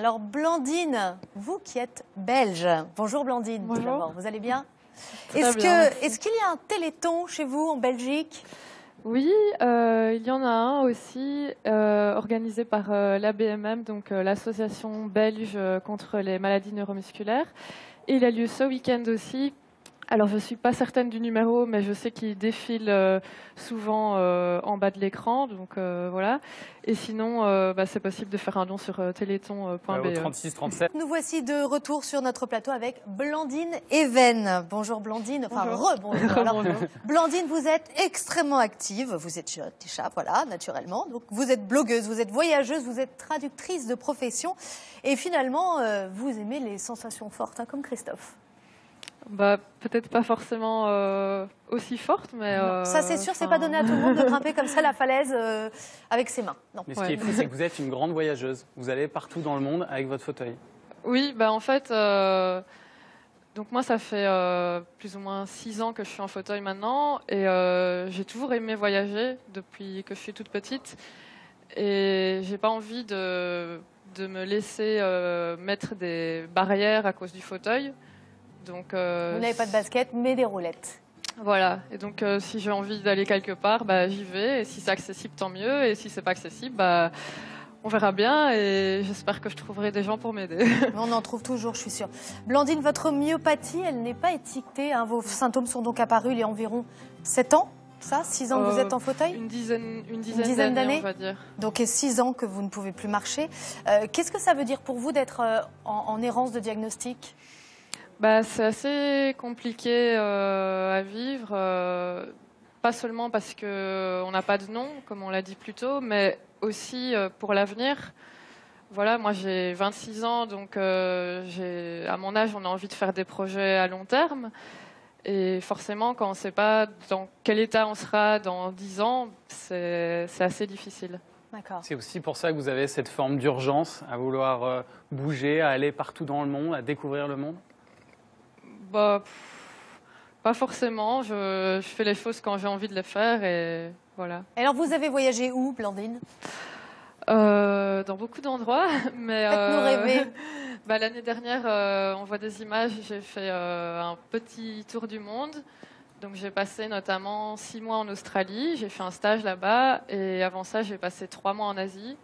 Alors Blandine, vous qui êtes belge, bonjour Blandine. Bonjour. Vous allez bien? Est-ce qu'il y a un téléthon chez vous en Belgique? Oui, il y en a un aussi organisé par l'ABMM, donc l'association belge contre les maladies neuromusculaires. Et il a lieu ce week-end aussi. Alors, je ne suis pas certaine du numéro, mais je sais qu'il défile souvent en bas de l'écran. Donc, voilà. Et sinon, c'est possible de faire un don sur téléthon.be. 36-37. Nous voici de retour sur notre plateau avec Blandine Even. Bonjour Blandine. Enfin, rebonjour. Alors, Blandine, vous êtes extrêmement active. Vous êtes jeune, déjà, voilà, naturellement. Donc, vous êtes blogueuse, vous êtes voyageuse, vous êtes traductrice de profession. Et finalement, vous aimez les sensations fortes, hein, comme Christophe. Peut-être pas forcément aussi forte, mais... ça, c'est sûr, c'est pas donné à tout le monde de grimper comme ça la falaise avec ses mains. Non. Mais ce qui est fou, c'est que vous êtes une grande voyageuse. Vous allez partout dans le monde avec votre fauteuil. Oui, en fait, donc moi, ça fait plus ou moins 6 ans que je suis en fauteuil maintenant. Et j'ai toujours aimé voyager depuis que je suis toute petite. Et j'ai pas envie de me laisser mettre des barrières à cause du fauteuil. Donc, vous n'avez pas de basket, mais des roulettes. Voilà. Et donc, si j'ai envie d'aller quelque part, j'y vais. Et si c'est accessible, tant mieux. Et si c'est pas accessible, on verra bien. Et j'espère que je trouverai des gens pour m'aider. On en trouve toujours, je suis sûre. Blandine, votre myopathie, elle n'est pas étiquetée. Hein. Vos symptômes sont donc apparus il y a environ 7 ans, ça? 6 ans que vous êtes en fauteuil? Une dizaine d'années, on va dire. Donc 6 ans que vous ne pouvez plus marcher. Qu'est-ce que ça veut dire pour vous d'être en errance de diagnostic? C'est assez compliqué à vivre, pas seulement parce qu'on n'a pas de nom, comme on l'a dit plus tôt, mais aussi pour l'avenir. Voilà, moi j'ai 26 ans, donc à mon âge, on a envie de faire des projets à long terme. Et forcément, quand on ne sait pas dans quel état on sera dans 10 ans, c'est assez difficile. C'est aussi pour ça que vous avez cette forme d'urgence à vouloir bouger, à aller partout dans le monde, à découvrir le monde? Pas forcément. Je fais les choses quand j'ai envie de les faire et voilà. Alors, vous avez voyagé où, Blandine? Dans beaucoup d'endroits, mais faites-nous rêver. L'année dernière, on voit des images. J'ai fait un petit tour du monde. Donc, j'ai passé notamment 6 mois en Australie. J'ai fait un stage là-bas et avant ça, j'ai passé 3 mois en Asie.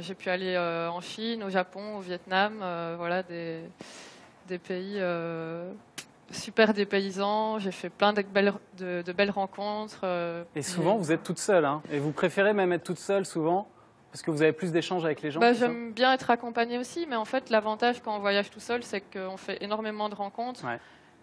J'ai pu aller en Chine, au Japon, au Vietnam. Voilà des pays super dépaysants. J'ai fait plein de belles rencontres. Et souvent, vous êtes toute seule. Hein, et vous préférez même être toute seule souvent parce que vous avez plus d'échanges avec les gens? J'aime bien être accompagnée aussi, mais en fait, l'avantage quand on voyage tout seul, c'est qu'on fait énormément de rencontres. Ouais.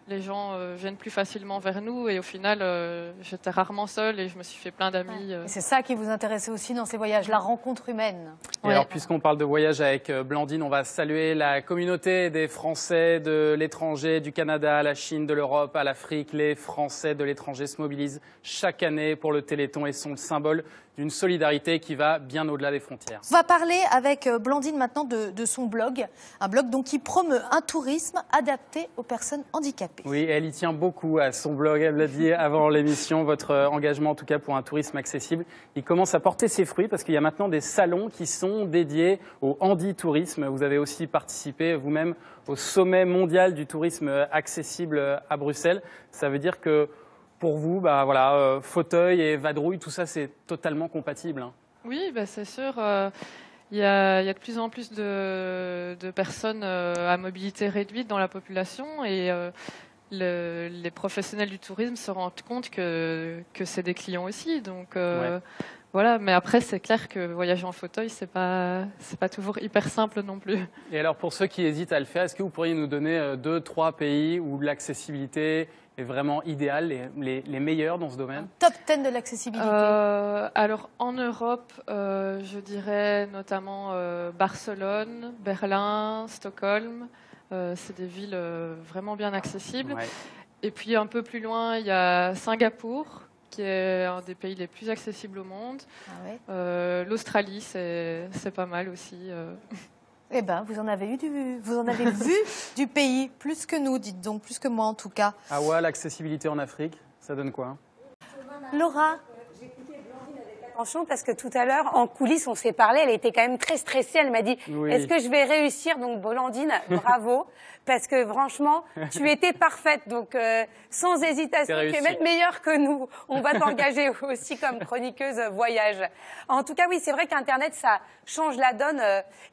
Les gens viennent plus facilement vers nous et au final, j'étais rarement seule et je me suis fait plein d'amis. Ouais. C'est ça qui vous intéressait aussi dans ces voyages, la rencontre humaine. Et alors, puisqu'on parle de voyage avec Blandine, on va saluer la communauté des Français de l'étranger, du Canada, à la Chine, de l'Europe, à l'Afrique. Les Français de l'étranger se mobilisent chaque année pour le Téléthon et sont le symbole d'une solidarité qui va bien au-delà des frontières. On va parler avec Blandine maintenant de son blog, un blog donc qui promeut un tourisme adapté aux personnes handicapées. Oui, elle y tient beaucoup à son blog, elle l'a dit avant l'émission, votre engagement en tout cas pour un tourisme accessible. Il commence à porter ses fruits parce qu'il y a maintenant des salons qui sont dédiés au handi-tourisme. Vous avez aussi participé vous-même au sommet mondial du tourisme accessible à Bruxelles. Ça veut dire que pour vous, fauteuil et vadrouille, tout ça, c'est totalement compatible. Hein. Oui, c'est sûr. Il y a de plus en plus de personnes à mobilité réduite dans la population et les professionnels du tourisme se rendent compte que c'est des clients aussi. Donc, voilà. Mais après, c'est clair que voyager en fauteuil, c'est pas toujours hyper simple non plus. Et alors, pour ceux qui hésitent à le faire, est-ce que vous pourriez nous donner 2-3 pays où l'accessibilité est vraiment idéale, les meilleurs dans ce domaine? Top 10 de l'accessibilité. Alors, en Europe, je dirais notamment Barcelone, Berlin, Stockholm. C'est des villes vraiment bien accessibles. Ouais. Et puis, un peu plus loin, il y a Singapour, qui est un des pays les plus accessibles au monde. Ah ouais. L'Australie, c'est pas mal aussi. Eh bien, vous en avez vu du pays, plus que nous, dites donc, plus que moi en tout cas. Ah ouais, l'accessibilité en Afrique, ça donne quoi? Laura? Attention, parce que tout à l'heure, en coulisses, on s'est parlé, elle était quand même très stressée. Elle m'a dit, est-ce que je vais réussir? Donc, Blandine, bravo, parce que franchement, tu étais parfaite. Donc, sans hésitation, tu es même meilleure que nous. On va t'engager aussi comme chroniqueuse voyage. En tout cas, oui, c'est vrai qu'Internet, ça change la donne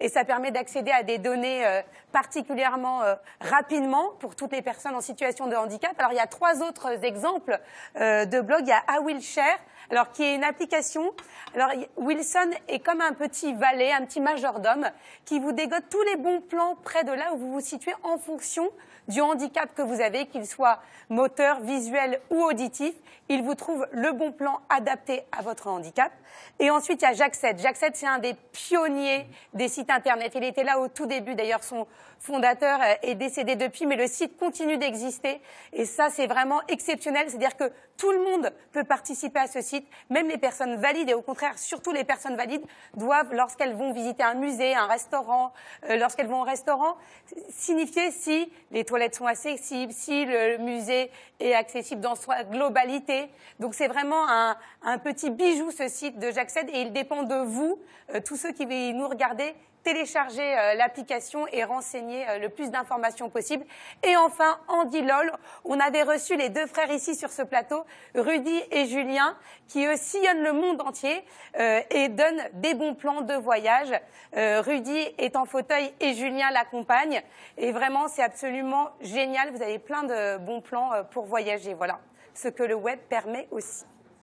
et ça permet d'accéder à des données particulièrement rapidement pour toutes les personnes en situation de handicap. Alors, il y a 3 autres exemples de blogs. Il y a I Will Share, alors qui est une application. Alors, Wilson est comme un petit valet, un petit majordome qui vous dégote tous les bons plans près de là où vous vous situez en fonction du handicap que vous avez, qu'il soit moteur, visuel ou auditif. Il vous trouve le bon plan adapté à votre handicap. Et ensuite, il y a Jackset. Jackset, c'est un des pionniers des sites Internet. Il était là au tout début. D'ailleurs, son fondateur est décédé depuis, mais le site continue d'exister. Et ça, c'est vraiment exceptionnel. C'est-à-dire que tout le monde peut participer à ce site, même les personnes valides. Et au contraire, surtout les personnes valides doivent, lorsqu'elles vont visiter un musée, un restaurant, lorsqu'elles vont au restaurant, signifier si les toilettes sont accessibles, si le musée est accessible dans sa globalité. Donc c'est vraiment un petit bijou, ce site de Jackset, et il dépend de vous, tous ceux qui nous regardez, télécharger l'application et renseigner le plus d'informations possible. Et enfin, Andy LOL, on avait reçu les 2 frères ici sur ce plateau, Rudy et Julien, qui eux sillonnent le monde entier et donnent des bons plans de voyage. Rudy est en fauteuil et Julien l'accompagne. Et vraiment, c'est absolument génial. Vous avez plein de bons plans pour voyager. Voilà, ce que le web permet aussi.